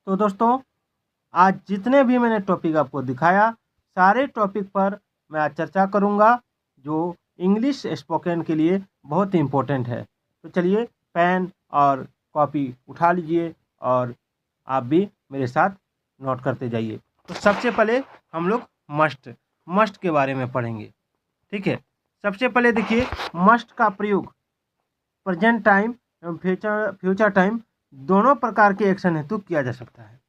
तो दोस्तों, आज जितने भी मैंने टॉपिक आपको दिखाया, सारे टॉपिक पर मैं आज चर्चा करूंगा जो इंग्लिश स्पोकन के लिए बहुत ही इम्पोर्टेंट है। तो चलिए पेन और कॉपी उठा लीजिए और आप भी मेरे साथ नोट करते जाइए। तो सबसे पहले हम लोग मस्ट के बारे में पढ़ेंगे। ठीक है, सबसे पहले देखिए, मस्ट का प्रयोग प्रेजेंट टाइम एवं फ्यूचर टाइम दोनों प्रकार के एक्शन हेतु किया जा सकता है।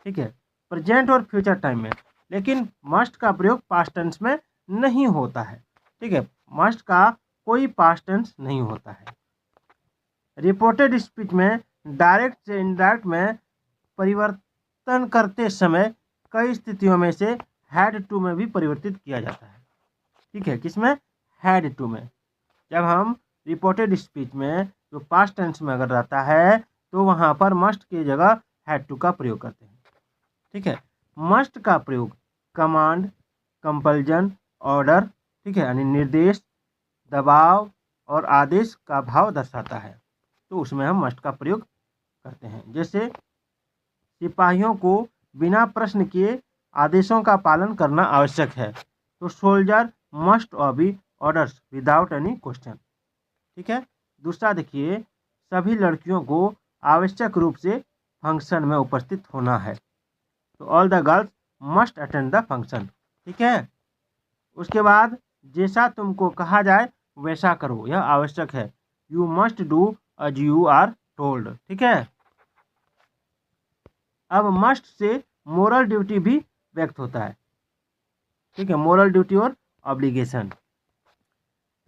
ठीक है, प्रेजेंट और फ्यूचर टाइम में, लेकिन मस्ट का प्रयोग पास्ट टेंस में नहीं होता है। ठीक है, मस्ट का कोई पास्ट टेंस नहीं होता है। रिपोर्टेड स्पीच में डायरेक्ट से इनडायरेक्ट में परिवर्तन करते समय कई स्थितियों में से हैड टू में भी परिवर्तित किया जाता है। ठीक है, किसमें? हैड टू में। जब हम रिपोर्टेड स्पीच में जो पास्ट टेंस में अगर रहता है तो वहाँ पर मस्ट की जगह हैड टू का प्रयोग करते हैं। ठीक है, मस्ट का प्रयोग कमांड, कंपल्जन, ऑर्डर, ठीक है, यानी निर्देश, दबाव और आदेश का भाव दर्शाता है, तो उसमें हम मस्ट का प्रयोग करते हैं। जैसे सिपाहियों को बिना प्रश्न किए आदेशों का पालन करना आवश्यक है, तो सोल्जर मस्ट ओबी ऑर्डर्स विदाउट एनी क्वेश्चन। ठीक है, दूसरा देखिए, सभी लड़कियों को आवश्यक रूप से फंक्शन में उपस्थित होना है, तो all the girls must attend the function. ठीक है, उसके बाद जैसा तुमको कहा जाए वैसा करो, यह आवश्यक है, you must do as you are told. ठीक है, अब मस्ट से मोरल ड्यूटी भी व्यक्त होता है। ठीक है, मोरल ड्यूटी और ऑब्लिगेशन,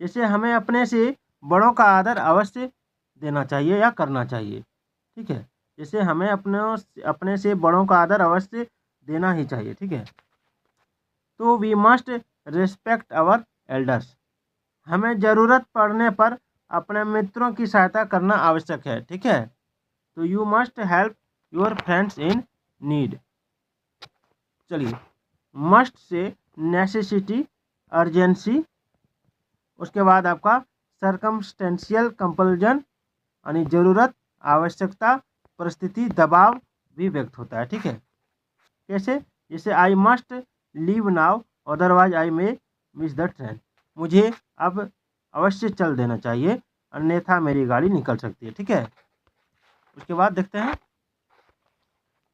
जैसे हमें अपने से बड़ों का आदर अवश्य देना चाहिए या करना चाहिए। ठीक है, जैसे हमें अपने से बड़ों का आदर अवश्य देना ही चाहिए। ठीक है, तो we must respect our elders, हमें ज़रूरत पड़ने पर अपने मित्रों की सहायता करना आवश्यक है। ठीक है, तो you must help your friends in need. चलिए, मस्ट से नेसेसिटी, अर्जेंसी, उसके बाद आपका सरकमस्टेंशियल कंपल्जन यानी ज़रूरत, आवश्यकता, परिस्थिति, दबाव भी व्यक्त होता है। ठीक है, कैसे? जैसे I must leave now otherwise I may miss the train, मुझे अब अवश्य चल देना चाहिए अन्यथा मेरी गाड़ी निकल सकती है। ठीक है, उसके बाद देखते हैं,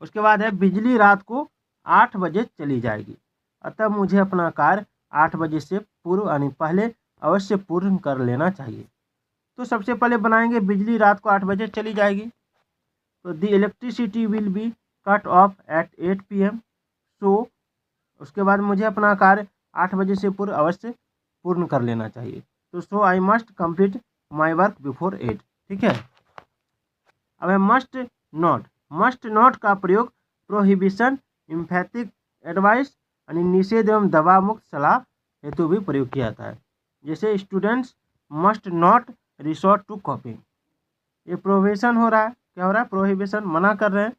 उसके बाद है बिजली रात को 8 बजे चली जाएगी, अतः मुझे अपना कार्य 8 बजे से पूर्व यानी पहले अवश्य पूर्ण कर लेना चाहिए। तो सबसे पहले बनाएंगे बिजली रात को 8 बजे चली जाएगी, तो the electricity will be cut off at 8 PM। So उसके बाद मुझे अपना कार्य 8 बजे से पूर्व अवश्य पूर्ण कर लेना चाहिए, तो so I must complete my work before 8। ठीक है, अब है मस्ट नॉट का प्रयोग प्रोहिबिशन, इम्फेटिक एडवाइस यानी निषेध एवं दबाव मुक्त सलाह हेतु भी प्रयोग किया जाता है। जैसे students must not resort to copying, ये प्रोहिबिशन हो रहा है। क्या हो रहा है? प्रोहिबिशन, मना कर रहे हैं।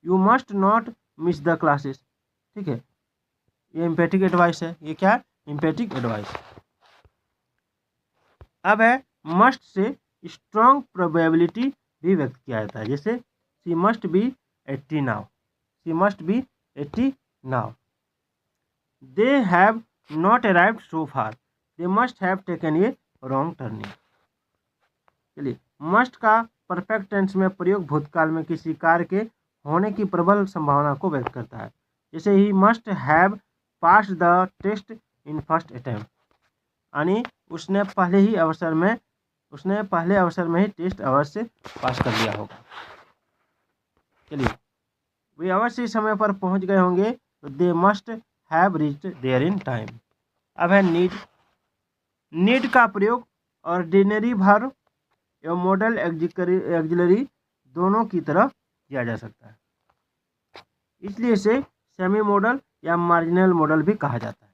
You must not miss the classes. ठीक है, ये इम्पेटिक एडवाइस है। ये क्या है? इम्पेटिक एडवाइस। अब है मस्ट से स्ट्रॉन्ग प्रोबेबिलिटी भी व्यक्त किया जाता है, जैसे she must be 80 now, she must be 80 now. They have not arrived so far, they must have taken a wrong turning. चलिए, मस्ट का परफेक्ट टेंस में प्रयोग भूतकाल में किसी कार्य के होने की प्रबल संभावना को व्यक्त करता है, जैसे he must have pass the test in first attempt, यानी उसने पहले अवसर में ही टेस्ट अवश्य पास कर लिया होगा। चलिए, वे अवश्य समय पर पहुंच गए होंगे, तो they must have reached there in time. अब है नीड का प्रयोग ऑर्डिनरी वर्ब एवं मॉडल एक्जिलरी दोनों की तरह किया जा सकता है, इसलिए इसे सेमी मॉडल या मार्जिनल मॉडल भी कहा जाता है।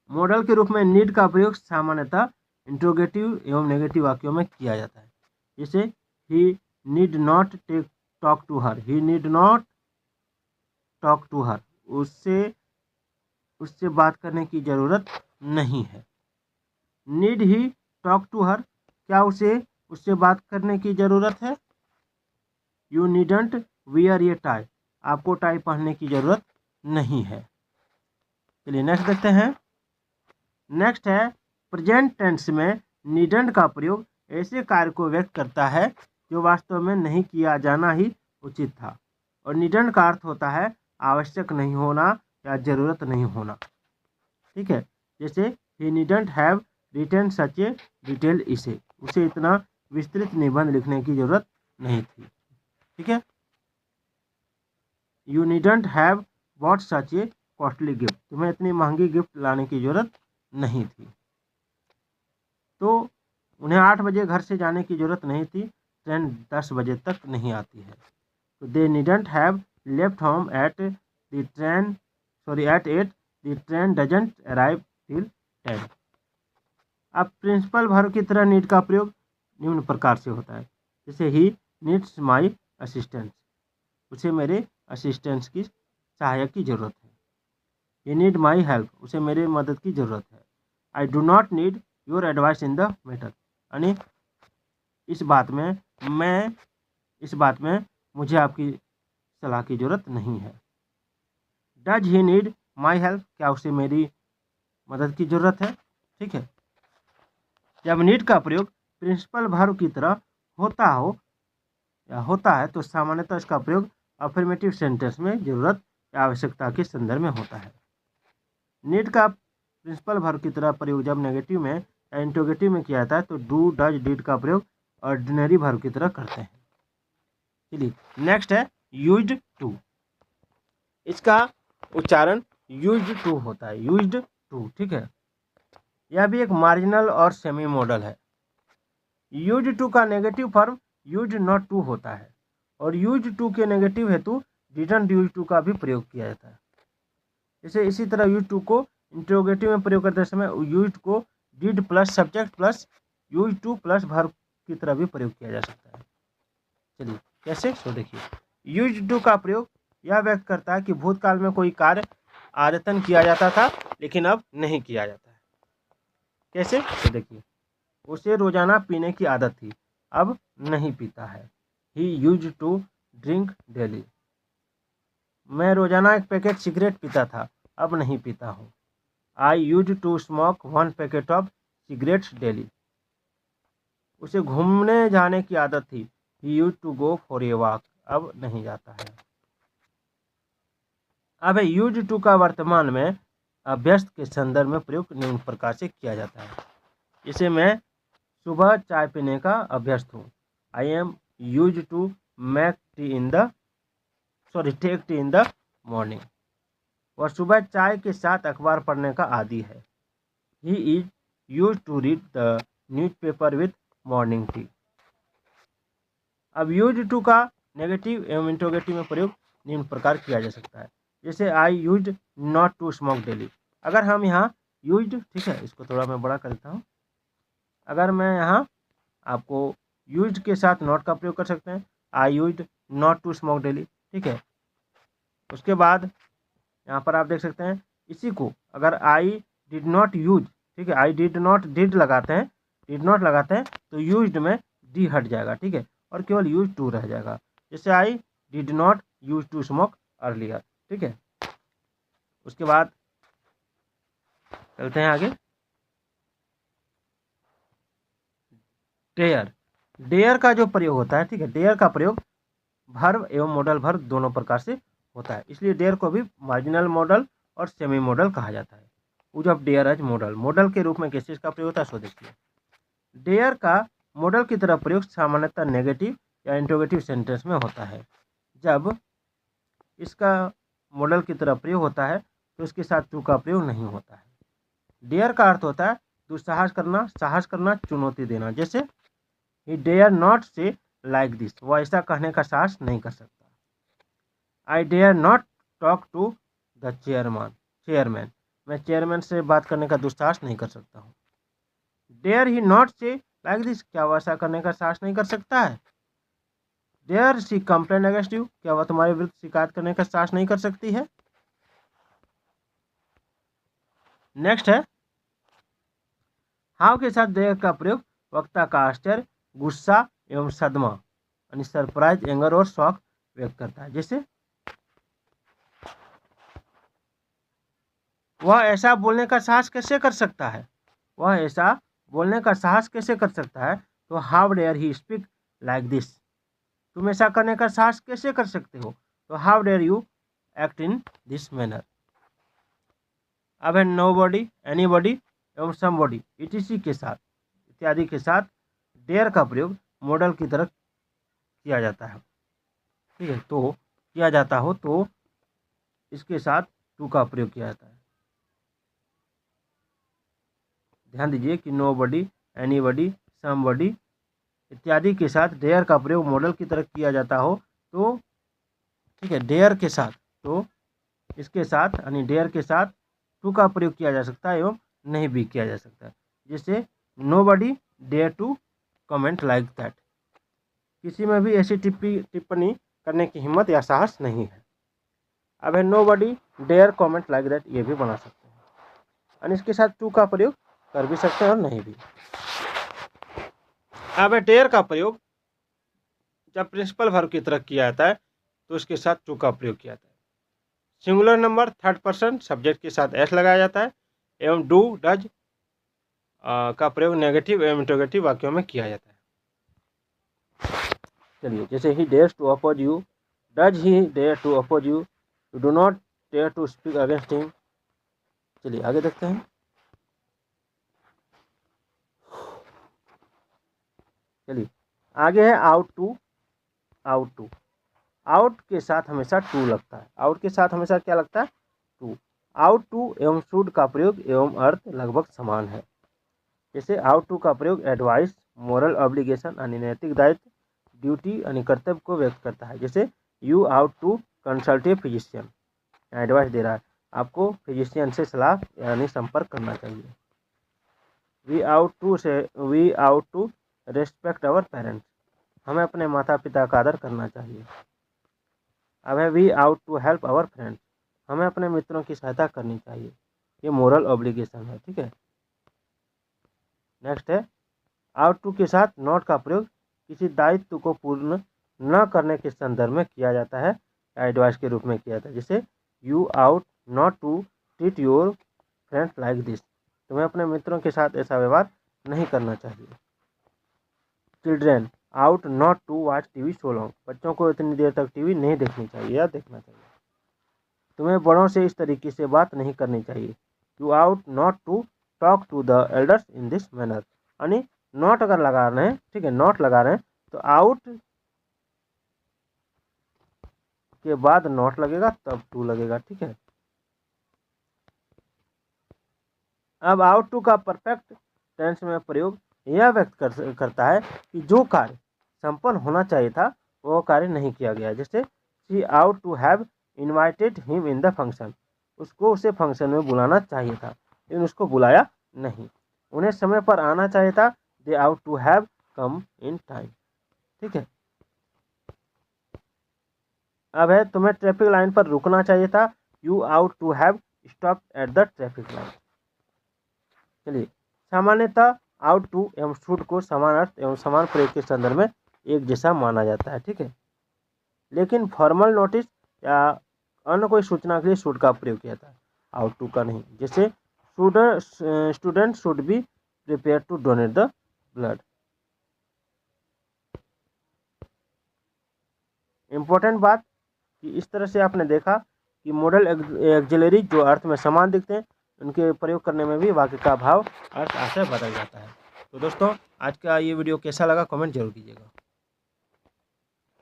मॉडल के रूप में नीड का प्रयोग सामान्यतः इंट्रोगेटिव एवं नेगेटिव वाक्यों में किया जाता है, जैसे he need not talk to her, he need not talk to her, उससे बात करने की जरूरत नहीं है। Need he talk to her, क्या उससे बात करने की जरूरत है? You needn't wear a tie, आपको टाई पहनने की जरूरत नहीं है। चलिए नेक्स्ट देखते हैं। नेक्स्ट है प्रेजेंट टेंस में नीडंट का प्रयोग ऐसे कार्य को व्यक्त करता है जो वास्तव में नहीं किया जाना ही उचित था, और नीडंट का अर्थ होता है आवश्यक नहीं होना या जरूरत नहीं होना। ठीक है, जैसे he needn't have written such a detail इसे, उसे इतना विस्तृत निबंध लिखने की जरूरत नहीं थी। ठीक है, you needn't have bought such A costly gift, तुम्हें इतनी महंगी गिफ्ट लाने की जरूरत नहीं थी। तो उन्हें 8 बजे घर से जाने की जरूरत नहीं थी, ट्रेन 10 बजे तक नहीं आती है। तो they needn't have left home at the train at 8, the train doesn't arrive till 10। अब प्रिंसिपल वर्ब की तरह नीड का प्रयोग निम्न प्रकार से होता है, जैसे ही नीड्स माई असिस्टेंस, उसे मेरे असिस्टेंस की सहायक की जरूरत है। ही नीड माई हेल्प, उसे मेरे मदद की जरूरत है। I do not need your advice in the matter, यानी इस बात में मुझे आपकी सलाह की जरूरत नहीं है। Does he need my help, क्या उसे मेरी मदद की जरूरत है। ठीक है, जब नीड का प्रयोग प्रिंसिपल वर्ब की तरह होता है तो सामान्यतः इसका प्रयोग अफर्मेटिव सेंटेंस में जरूरत या आवश्यकता के संदर्भ में होता है। नीड का प्रिंसिपल वर्ब की तरह प्रयोग जब नेगेटिव में या इंट्रोगेटिव में किया जाता है तो डू डज डिड का प्रयोग ऑर्डिनरी वर्ब की तरह करते हैं। चलिए नेक्स्ट है यूज्ड टू। इसका उच्चारण यूज्ड टू होता है, यूज्ड टू। ठीक है, यह भी एक मार्जिनल और सेमी मॉडल है। यूज्ड टू का negative form used not to होता है, और यूज्ड टू के नेगेटिव हेतु डिडंट यूज टू का भी प्रयोग किया जाता है। जैसे इसी तरह यूज टू को इंट्रोगेटिव में प्रयोग करते समय यूज को did plus subject plus use two plus verb की तरह भी प्रयोग किया जा सकता है। चलिए कैसे, सो देखिए। यूज टू का प्रयोग यह व्यक्त करता है कि भूतकाल में कोई कार्य आदतन किया जाता था लेकिन अब नहीं किया जाता है। कैसे, तो देखिए, उसे रोजाना पीने की आदत थी, अब नहीं पीता है। ही यूज टू ड्रिंक डेली, मैं रोजाना 1 पैकेट सिगरेट पीता था, अब नहीं पीता हूँ। I use to smoke 1 packet of cigarettes daily, उसे घूमने जाने की आदत थी। He use to go for a walk, अब नहीं जाता है। अब यूज टू का वर्तमान में अभ्यस्त के संदर्भ में प्रयोग निम्न प्रकार से किया जाता है। जैसे मैं सुबह चाय पीने का अभ्यस्त हूँ। I am use to make tea in the take tea in the morning, वह सुबह चाय के साथ अखबार पढ़ने का आदी है। He is use to read the newspaper with morning tea. अब यूज टू का नेगेटिव एवं इंट्रोगेटिव में प्रयोग निम्न प्रकार किया जा सकता है। जैसे I use not to smoke daily, अगर हम यहाँ यूज, ठीक है, इसको थोड़ा मैं बड़ा कर देता हूँ। अगर मैं यहाँ आपको यूज के साथ नॉट का प्रयोग कर सकते हैं, I use not to smoke daily. ठीक है, उसके बाद यहाँ पर आप देख सकते हैं इसी को अगर आई डिड नॉट यूज, ठीक है, आई डिड नॉट डिड लगाते हैं तो यूज्ड में डी हट जाएगा। ठीक है, और केवल यूज टू रह जाएगा। जैसे I did not use to smoke earlier. ठीक है, उसके बाद चलते हैं आगे। डेयर, डेयर का जो प्रयोग होता है, ठीक है, डेयर का प्रयोग वर्ब एवं मॉडल वर्ब दोनों प्रकार से होता है, इसलिए डेयर को भी मार्जिनल मॉडल और सेमी मॉडल कहा जाता है। Use of dare as modal के रूप में कैसे इसका प्रयोग होता है, सो देखिए। डेयर का मॉडल की तरह प्रयोग सामान्यतः नेगेटिव या इंट्रोगेटिव सेंटेंस में होता है। जब इसका मॉडल की तरह प्रयोग होता है तो इसके साथ टू का प्रयोग नहीं होता है। डेयर का अर्थ होता है दुस्साहस करना, साहस करना, चुनौती देना। जैसे he dare not say like this, वह ऐसा कहने का साहस नहीं कर सकता। I dare not talk to the chairman, मैं चेयरमैन से बात करने का दुस्साहस नहीं कर सकता हूँ। Dare he not say like this, क्या वह ऐसा करने का साहस नहीं कर सकता है। Dare she complain against you, क्या वह तुम्हारे विरुद्ध शिकायत करने का साहस नहीं कर सकती है। नेक्स्ट है हाउ के साथ डेयर का प्रयोग वक्ता का आश्चर्य, गुस्सा एवं सदमा यानी सरप्राइज, एंगर और शॉक व्यक्त करता है। जैसे वह ऐसा बोलने का साहस कैसे कर सकता है, वह ऐसा बोलने का साहस कैसे कर सकता है, तो how dare he speak like this, तुम ऐसा करने का साहस कैसे कर सकते हो, तो how dare you act in this manner. अब है नोबॉडी, एनीबॉडी एवं समबॉडी इटीसी के साथ, इत्यादि के साथ डेयर का प्रयोग मॉडल की तरह किया जाता है। ठीक है, तो किया जाता हो तो इसके साथ टू का प्रयोग किया जाता है। ध्यान दीजिए कि नोबॉडी, एनीबॉडी, समबॉडी इत्यादि के साथ डेयर का प्रयोग मॉडल की तरह किया जाता हो तो, ठीक है, डेयर के साथ, तो इसके साथ यानी डेयर के साथ टू का प्रयोग किया जा सकता है एवं नहीं भी किया जा सकता है। जैसे nobody dare to comment like that, किसी में भी ऐसी टिप्पणी करने की हिम्मत या साहस नहीं है। अब है nobody dare comment like that, ये भी बना सकते हैं और इसके साथ टू का प्रयोग कर भी सकते हैं और नहीं भी। अब है डेयर का प्रयोग जब प्रिंसिपल वर्ब की तरह किया जाता है तो इसके साथ टू का प्रयोग किया जाता है। Singular number third person subject के साथ एस लगाया जाता है एवं डू डज का प्रयोग नेगेटिव एवं इंटरोगेटिव वाक्यों में किया जाता है। चलिए, जैसे he dares to oppose you, does he dare to oppose you, you do not dare to speak against him. चलिए आगे देखते हैं। चलिए आगे है ought to. Ought to, ought के साथ हमेशा टू लगता है, आउट के साथ हमेशा क्या लगता है, टू। आउट टू एवं शुड का प्रयोग एवं अर्थ लगभग समान है। जैसे आउट टू का प्रयोग एडवाइस, मोरल ऑब्लिगेशन यानी नैतिक दायित्व, ड्यूटी यानी कर्तव्य को व्यक्त करता है। जैसे you ought to consult a physician, advice दे रहा है आपको फिजिशियन से सलाह यानी संपर्क करना चाहिए। We ought to respect our parents, हमें अपने माता पिता का आदर करना चाहिए। अब है we ought to help our friends, हमें अपने मित्रों की सहायता करनी चाहिए, ये मोरल ऑब्लिगेशन है। ठीक है, नेक्स्ट है आउट टू के साथ नॉट का प्रयोग किसी दायित्व को पूर्ण न करने के संदर्भ में किया जाता है, एडवाइस के रूप में किया जाता है। जैसे you ought not to treat your friends like this, तुम्हें अपने मित्रों के साथ ऐसा व्यवहार नहीं करना चाहिए। Children ought not to watch TV so long, बच्चों को इतनी देर तक टीवी नहीं देखनी चाहिए या देखना चाहिए। तुम्हें बड़ों से इस तरीके से बात नहीं करनी चाहिए। You ought not to talk to the elders in this manner, यानी नॉट अगर लगा रहे हैं, ठीक है, नॉट लगा रहे हैं तो आउट के बाद नॉट लगेगा तब टू लगेगा। ठीक है, अब आउट टू का परफेक्ट टेंस में प्रयोग यह व्यक्त करता है कि जो कार्य संपन्न होना चाहिए था वो कार्य नहीं किया गया। जैसे she ought to have invited him in the function, उसको उसे फंक्शन में बुलाना चाहिए था लेकिन उसको बुलाया नहीं। उन्हें समय पर आना चाहिए था, they ought to have come in time. ठीक है, अब है तुम्हें ट्रैफिक लाइन पर रुकना चाहिए था, you ought to have stop at the traffic line. चलिए, सामान्यतः आउट टू एवं शुड को समान अर्थ एवं समान प्रयोग के संदर्भ में एक जैसा माना जाता है। ठीक है, लेकिन फॉर्मल नोटिस या अन्य कोई सूचना के लिए शुड का प्रयोग किया जाता है, आउट टू का नहीं। जैसे student should be prepare to donate the blood. Important बात कि इस तरह से आपने देखा कि मॉडल एक्सिलरी जो अर्थ में समान दिखते हैं उनके प्रयोग करने में भी वाक्य का भाव अर्थ आशय बदल जाता है। तो दोस्तों, आज का ये वीडियो कैसा लगा कमेंट जरूर कीजिएगा।